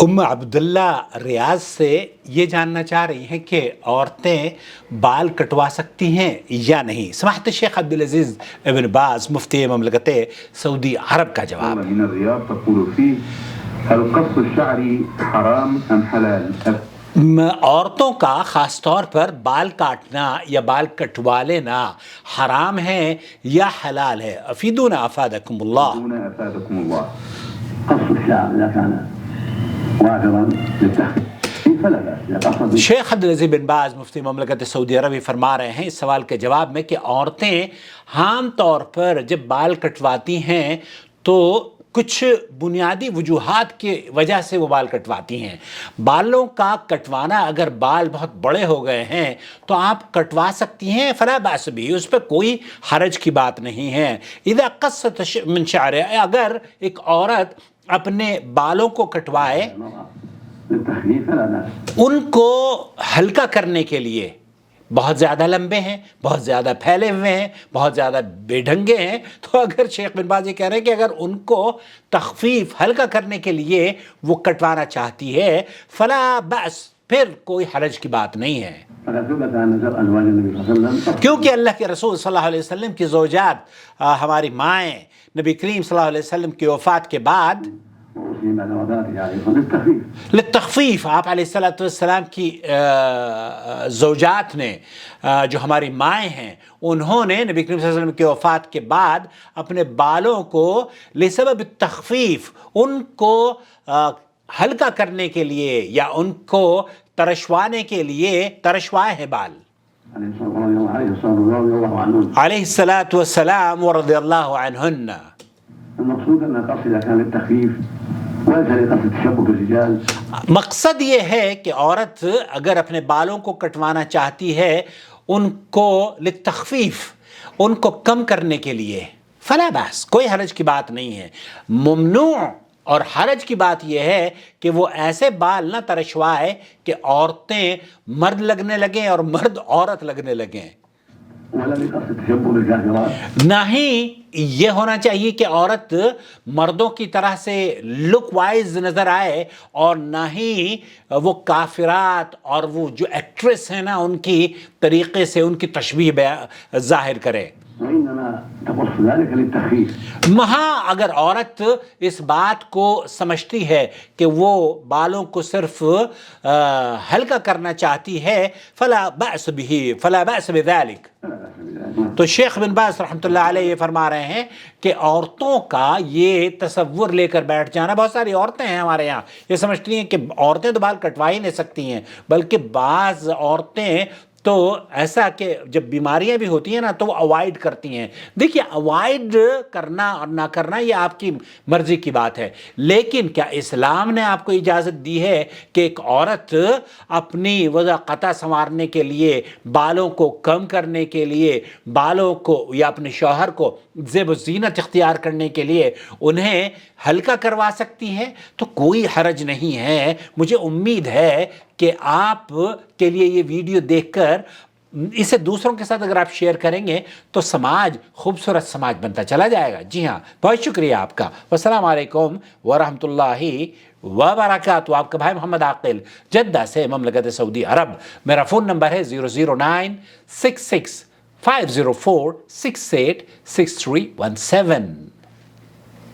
عبداللہ ریاض سے یہ جاننا چاہ رہی ہیں کہ عورتیں بال کٹوا سکتی ہیں یا نہیں. سماحت الشیخ عبدالعزیز ابن باز مفتی مملکت سعودی عرب کا جواب. من الرياض تقول فيه هل قص الشعر حرام ام حلال؟ عورتوں کا خاص طور پر بال کاٹنا یا بال کٹوا لینا حرام ہے یا حلال ہے؟ افیدونا افادکم اللہ. افادکم اللہ. قص الشعر اذا كان وافرا للتخفيف فلا بأس. شیخ عبدالعزیز بن باز مفتی مملکت سعودی عربی فرما رہے ہیں اس سوال کے جواب میں کہ عورتیں عام طور پر جب بال کٹواتی ہیں تو کچھ بنیادی وجوہات کی وجہ سے وہ بال کٹواتی ہیں. بالوں کا کٹوانا اگر بال بہت بڑے ہو گئے ہیں تو آپ کٹوا سکتی ہیں، فلا باس بھی، اس پہ کوئی حرج کی بات نہیں ہے. اذا قصت من شعر، اگر ایک عورت اپنے بالوں کو کٹوائے ان کو ہلکا کرنے کے لیے، بہت زیادہ لمبے ہیں، بہت زیادہ پھیلے ہوئے ہیں، بہت زیادہ بے ڈھنگے ہیں، تو اگر شیخ بن باز یہ کہہ رہے ہیں کہ اگر ان کو تخفیف ہلکا کرنے کے لیے وہ کٹوانا چاہتی ہے فلا بأس، پھر کوئی حرج کی بات نہیں ہے. کیونکہ اللہ کے رسول صلی اللہ علیہ وسلم کی زوجات ہماری مائیں نبی کریم صلی اللہ علیہ وسلم کی وفات کے بعد للتخفیف، آپ علیہ السلام کی زوجات نے جو ہماری مائیں ہیں انہوں نے نبی کریم صلی اللہ علیہ وسلم کی وفات کے بعد اپنے بالوں کو لسبب التخفیف، ان کو ہلکا کرنے کے لیے یا ان کو ترشوانے کے لیے ترشوائے ہیں بال. علیہ السلام ورضی اللہ عنہن. المقصود ان القص اذا كان للتخفيف وليس لقصد التشبه بالرجال. مقصد یہ ہے کہ عورت اگر اپنے بالوں کو کٹوانا چاہتی ہے ان کو للتخفیف، ان کو کم کرنے کے لیے، فلا باس، کوئی حرج کی بات نہیں ہے. ممنوع اور حرج کی بات یہ ہے کہ وہ ایسے بال نہ ترشوائے کہ عورتیں مرد لگنے لگیں اور مرد عورت لگنے لگیں. نہ ہی یہ ہونا چاہیے کہ عورت مردوں کی طرح سے لک وائز نظر آئے، اور نہ ہی وہ کافرات اور وہ جو ایکٹریس ہیں نا ان کی طریقے سے ان کی تشبیہ ظاہر کرے. مہاں اگر عورت اس بات کو سمجھتی ہے کہ وہ بالوں کو صرف ہلکا کرنا چاہتی ہے فلا بأس به، فلا بأس بذلك. تو شیخ بن باز رحمۃ اللہ علیہ یہ فرما رہے ہیں کہ عورتوں کا یہ تصور لے کر بیٹھ جانا، بہت ساری عورتیں ہیں ہمارے یہاں یہ سمجھتی ہیں کہ عورتیں تو بال کٹوا ہی نہیں سکتی ہیں، بلکہ بعض عورتیں تو ایسا کہ جب بیماریاں بھی ہوتی ہیں نا تو وہ اوائڈ کرتی ہیں. دیکھیے اوائڈ کرنا اور نہ کرنا یہ آپ کی مرضی کی بات ہے، لیکن کیا اسلام نے آپ کو اجازت دی ہے کہ ایک عورت اپنی وضع قطع سنوارنے کے لیے، بالوں کو کم کرنے کے لیے، بالوں کو یا اپنے شوہر کو زیب و زینت اختیار کرنے کے لیے انہیں ہلکا کروا سکتی ہے؟ تو کوئی حرج نہیں ہے. مجھے امید ہے کہ آپ کے لیے یہ ویڈیو دیکھ کر اسے دوسروں کے ساتھ اگر آپ شیئر کریں گے تو سماج خوبصورت سماج بنتا چلا جائے گا. جی ہاں، بہت شکریہ آپ کا. والسلام علیکم ورحمۃ اللہ وبرکاتہ. آپ کا بھائی محمد عاقل جدہ سے مملکت سعودی عرب. میرا فون نمبر ہے 00966 504 686317.